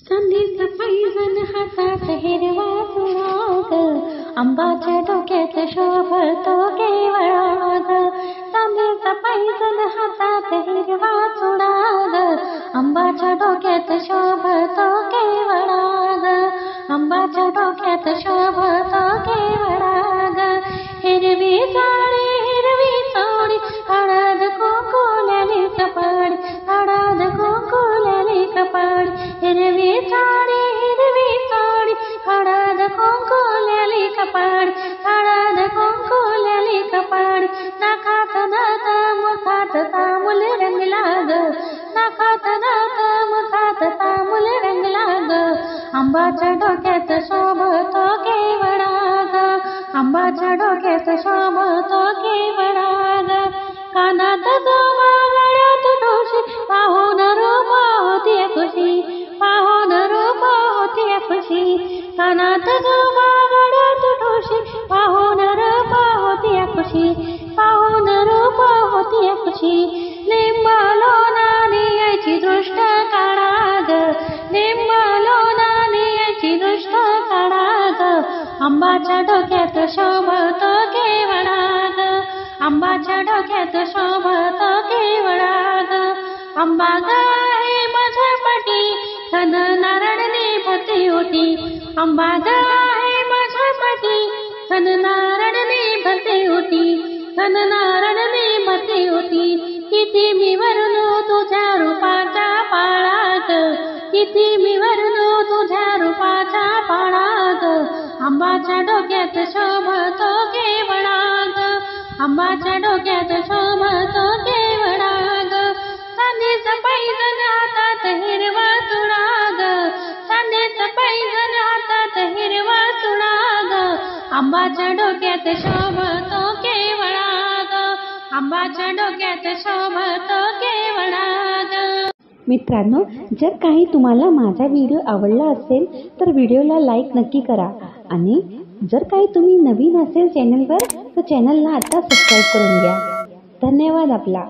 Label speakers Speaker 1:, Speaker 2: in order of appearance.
Speaker 1: चांदीचा पैजण हातात हिरवा चुराग, आंबाच्या डोक्यात शोभतो केवळाग. चांदीचा पैजण हातात हिरवा चुराग, आंबाच्या डोक्यात शोभतो केवळाग. आंबाच्या डोक्यात शोभतो केवळाग. हिरवी साडी हिरवी चोळी, हळद कुंकुल्याली कपाळी, हळद कुंकुल्याली कपाळी. हिरवी साडी हिरवी चोळी, हळद कुंकुल्याली कपाळी, हळद कुंकुल्याली कपाळी. नाकात दात मुखात तांबूल रंगला ग, नाकात दात मुखात तांबूल रंगला ग. आंबाच्या डोक्यात शोभतो केवळाग, आंबाच्या डोक्यात शोभतो केवळाग. कानात जोमा गळ्यात ठोशी, पाहून रूप होती खुशी, पाहून रूप होती खुशी. कानात जोमा गळ्यात ठोशी, पाहून रूप होती खुशी, पाहून रूप होती खुशी. लिंब लोणाने यायची दृष्ट काढाग, लिंब लोणाने यायची दृष्ट काढाग. आंबाच्या डोक्यात शोभतो केवळाग, आंबाच्या डोक्यात शोभतो केवळाग. आंबा गाय माझ्या पाठी, धन नारळनी भरती होती. आंबा गाय माझ्या पाठी, धन नारळनी भरती होती, धन नारळनी भरती होती. किती मी वरलो तुझ्या रूपाच्या पाळात, किती मी वरलो तुझ्या रूपाच्या पाळात. आंबाच्या डोक्यात शोभतो केवळाग, आंबाच्या डोक्यात शोभतो केवळाग. चांदीचा पैजण हातात हिरवा चुराग, चांदीचा पैजण हातात हिरवा चुराग. आंबाच्या डोक्यात शोभतो केवळाग, आंबाच्या डोक्यात शोभतो केवळाग.
Speaker 2: मित्रांनो, जर काही तुम्हाला माझा व्हिडिओ आवडला असेल तर व्हिडिओला लाईक नक्की करा, आणि जर काही तुम्ही नवीन असेल चॅनलवर तर चॅनलला आता सबस्क्राईब करून घ्या. धन्यवाद आपला.